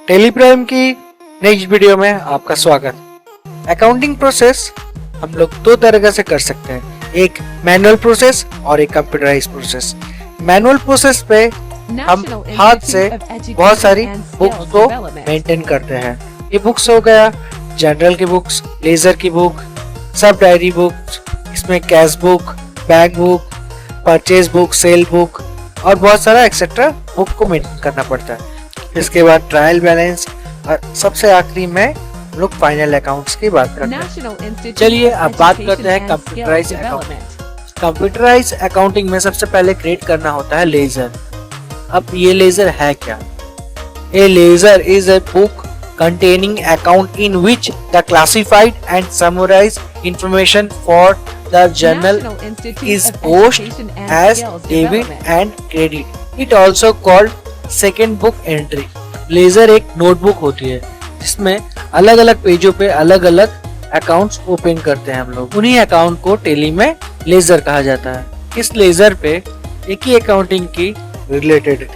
Teleprime की next video में आपका स्वागत। अकाउंटिंग प्रोसेस हम लोग दो तरह से कर सकते हैं, एक मैनुअल प्रोसेस और एक कंप्यूटराइज प्रोसेस। मैनुअल प्रोसेस पे हम हाथ से बहुत सारी बुक्स को मेंटेन करते हैं। ये बुक्स हो गया जनरल की बुक्स, लेजर की बुक, सब डायरी बुक्स, इसमें cash book, bank book, purchase book, cell book और बहुत सारा एक्सेट्रा बुक को मेंटेन करना पड़ता है। इसके बाद ट्रायल बैलेंस और सबसे आखिरी में हम लोग फाइनल अकाउंट्स की बात करते हैं। चलिए अब बात करते हैं कंप्यूटराइज अकाउंटिंग। कंप्यूटराइज अकाउंटिंग में सबसे पहले क्रिएट करना होता है लेजर। अब ये लेजर है क्या? A ledger is a book containing account in which the classified and summarized information for the journal is posted as debit and credit. It also called second book entry. Ledger एक notebook होती है जिसमें अलग अलग पेजों पे अलग अलग अकाउंट्स ओपन करते हैं हम लोग। उन्हीं अकाउंट को टेली में लेजर कहा जाता है। इस लेजर पे एक ही अकाउंटिंग की रिलेटेड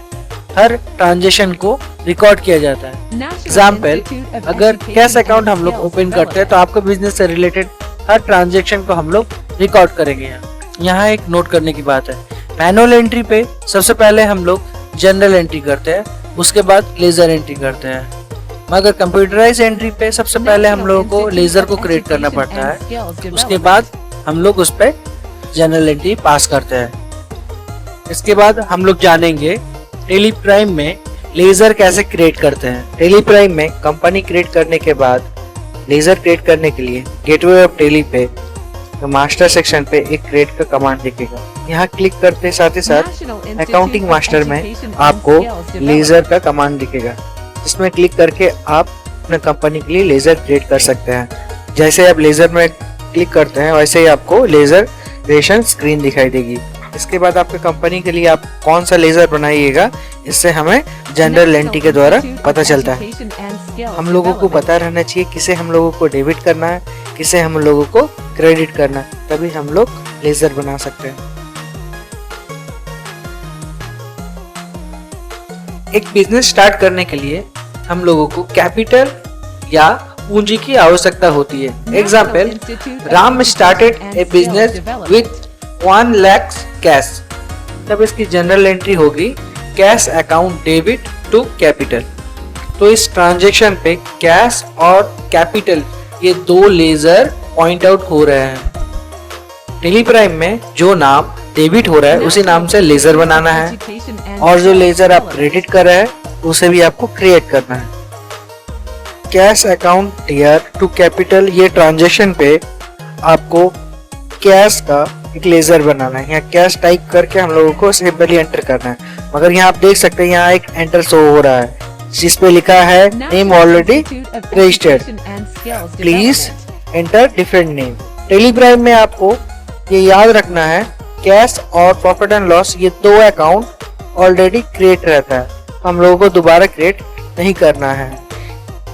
हर ट्रांजेक्शन को रिकॉर्ड किया जाता है। एग्जाम्पल, अगर कैश अकाउंट हम लोग ओपन करते हैं तो आपके बिजनेस से रिलेटेड हर ट्रांजेक्शन को हम लोग रिकॉर्ड करेंगे। यहाँ एक नोट करने की बात है, मैनुअल एंट्री पे सबसे पहले हम लोग जनरल एंट्री करते हैं, उसके बाद लेजर एंट्री करते हैं। मगर कंप्यूटराइज एंट्री पे सबसे पहले हम लोगों को लेजर को क्रिएट करना पड़ता है, उसके बाद हम लोग उस पर जनरल एंट्री पास करते हैं। इसके बाद हम लोग जानेंगे टेलीप्राइम में लेजर कैसे क्रिएट करते हैं। टेलीप्राइम में कंपनी क्रिएट करने के बाद लेजर क्रिएट करने के लिए गेटवे ऑफ टेली पे तो मास्टर सेक्शन पे एक क्रिएट का कमांड दिखेगा। यहाँ क्लिक करते साथ ही साथ अकाउंटिंग मास्टर में आपको लेजर का कमांड दिखेगा, जिसमें क्लिक करके आप अपने कंपनी के लिए लेजर क्रिएट कर सकते हैं। जैसे आप लेजर में क्लिक करते हैं वैसे ही आपको लेजर क्रिएशन स्क्रीन दिखाई देगी। इसके बाद आपके कंपनी के लिए आप कौन सा लेजर बनाइएगा इससे हमें जनरल एंट्री के द्वारा पता चलता है। हम लोगों को पता रहना चाहिए किसे हम लोगों को डेबिट करना है, किसे हम लोगों को क्रेडिट करना है, तभी हम लोग लेजर बना सकते हैं। एक बिजनेस स्टार्ट करने के लिए हम लोगों को कैपिटल या पूंजी की आवश्यकता होती है। Example, Ram started a business with 1 lakh cash. तब इसकी जनरल एंट्री होगी cash account debit to capital. तो इस ट्रांजैक्शन पे कैश और कैपिटल ये दो लेजर पॉइंट आउट हो रहे हैं। टेलीप्राइम में जो नाम डेबिट हो रहा है उसी नाम से लेजर बनाना है और जो लेजर आप क्रेडिट कर रहे हैं उसे भी आपको क्रिएट करना है। Cash account tier to capital ये ट्रांजैक्शन पे आपको कैश का एक लेजर बनाना है। यहाँ कैश टाइप करके हम लोगों को सिंपली एंटर करना है। मगर यहाँ आप देख सकते हैं यहाँ एक एंटर शो हो रहा है जिस पे लिखा है name already registered, please enter different name. Teleprime में आपको ये याद रखना है कैश और प्रॉफिट एंड लॉस ये दो अकाउंट ऑलरेडी क्रिएट रहता है, हम लोगों को दोबारा क्रिएट नहीं करना है।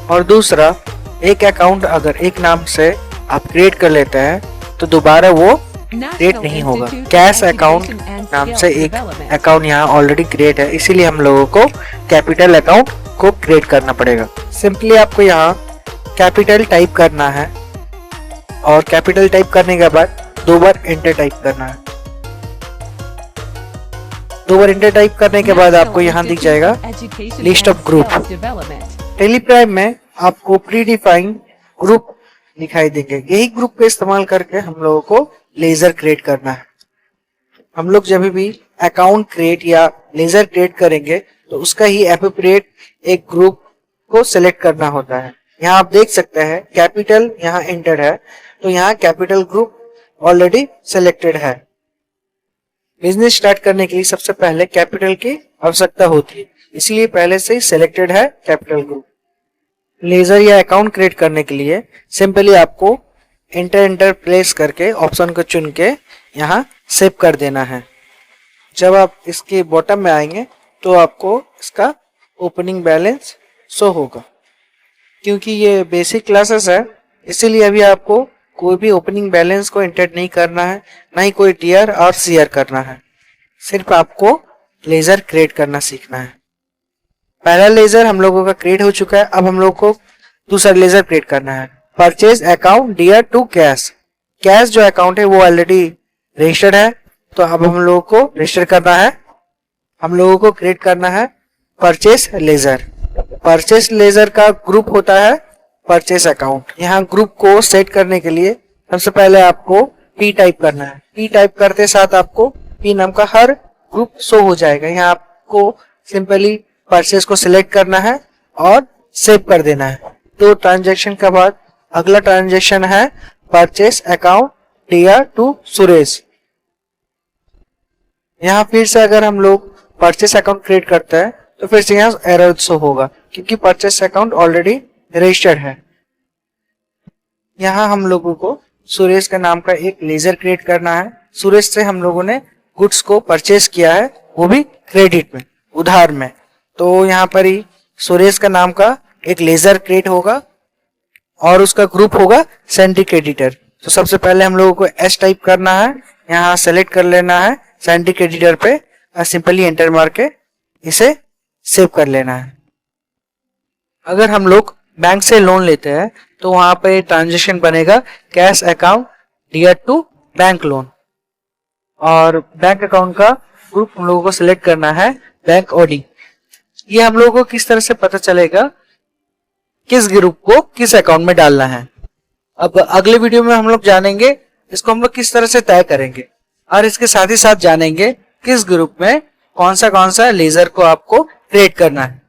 और दूसरा, एक अकाउंट अगर एक नाम से आप क्रिएट कर लेते हैं तो दोबारा वो क्रिएट नहीं होगा। कैश अकाउंट नाम से एक अकाउंट यहाँ ऑलरेडी क्रिएट है, इसीलिए हम लोगों को कैपिटल अकाउंट को क्रिएट करना पड़ेगा। सिंपली आपको यहाँ कैपिटल टाइप करना है और कैपिटल टाइप करने के बाद 2 बार एंटर टाइप करना है। 2 बार एंटर टाइप करने के बाद आपको यहाँ दिख जाएगा लिस्ट ऑफ ग्रुप। टेलीप्राइम में आपको प्री डिफाइंड ग्रुप दिखाई देंगे, यही ग्रुप का इस्तेमाल करके हम लोगों को लेजर क्रिएट करना है। हम लोग जब भी अकाउंट क्रिएट या लेजर क्रिएट करेंगे तो उसका ही एप्रोप्रिएट एक ग्रुप को सिलेक्ट करना होता है। यहाँ आप देख सकते हैं कैपिटल यहाँ एंटर है तो यहाँ कैपिटल ग्रुप ऑलरेडी सिलेक्टेड है। बिजनेस स्टार्ट करने के लिए सबसे पहले कैपिटल की आवश्यकता होती है, इसलिए पहले से ही सिलेक्टेड है कैपिटल ग्रुप। लेजर या अकाउंट क्रिएट करने के लिए सिंपली आपको एंटर प्लेस करके ऑप्शन को चुन के यहाँ सेव कर देना है। जब आप इसके बॉटम में आएंगे तो आपको इसका ओपनिंग बैलेंस शो होगा। क्योंकि ये बेसिक क्लासेस है इसीलिए अभी आपको कोई भी ओपनिंग बैलेंस को एंटर नहीं करना है, ना ही कोई टीआर और सीआर करना है। सिर्फ आपको लेजर क्रिएट करना सीखना है। पहला लेजर हम लोगों का क्रिएट हो चुका है। अब हम लोग को दूसरा लेजर क्रिएट करना है। Purchase account dear to cash. Cash जो अकाउंट है वो ऑलरेडी रजिस्टर्ड है, तो अब हम लोगों को रजिस्टर करना है। हम लोगों को क्रिएट करना है परचेस लेजर। परचेस लेजर का ग्रुप होता है परचेस अकाउंट। यहाँ ग्रुप को सेट करने के लिए सबसे पहले आपको P टाइप करना है। P टाइप करते साथ आपको P नाम का हर ग्रुप शो हो जाएगा। यहाँ आपको सिंपली परचेस को सिलेक्ट करना है और सेव कर देना है। तो ट्रांजेक्शन के बाद अगला ट्रांजेक्शन है purchase account dear to Suresh. यहाँ फिर से अगर हम लोग परचेस अकाउंट क्रिएट करते हैं तो फिर से यहाँ एरर शो होगा क्योंकि परचेस अकाउंट ऑलरेडी रजिस्टर्ड है। यहाँ हम लोगों को सुरेश का नाम का एक लेजर क्रिएट करना है। सुरेश से हम लोगों ने गुड्स को परचेस किया है, वो भी क्रेडिट में, उधार में। तो यहाँ पर ही सुरेश का नाम का एक लेजर क्रिएट होगा और उसका ग्रुप होगा सेंट्री क्रेडिटर। तो सबसे पहले हम लोगों को S टाइप करना है, यहाँ सेलेक्ट कर लेना है सेंट्री क्रेडिटर पे और सिंपली एंटर मार के इसे सेव कर लेना है। अगर हम लोग बैंक से लोन लेते हैं तो वहां पे ट्रांजेक्शन बनेगा cash account dear to bank loan, और बैंक अकाउंट का ग्रुप हम लोगों को सिलेक्ट करना है बैंक ओडी। ये हम लोगों को किस तरह से पता चलेगा किस ग्रुप को किस अकाउंट में डालना है। अब अगले वीडियो में हम लोग जानेंगे इसको हम लोग किस तरह से तय करेंगे, और इसके साथ ही साथ जानेंगे किस ग्रुप में कौन सा लेजर को आपको क्रिएट करना है।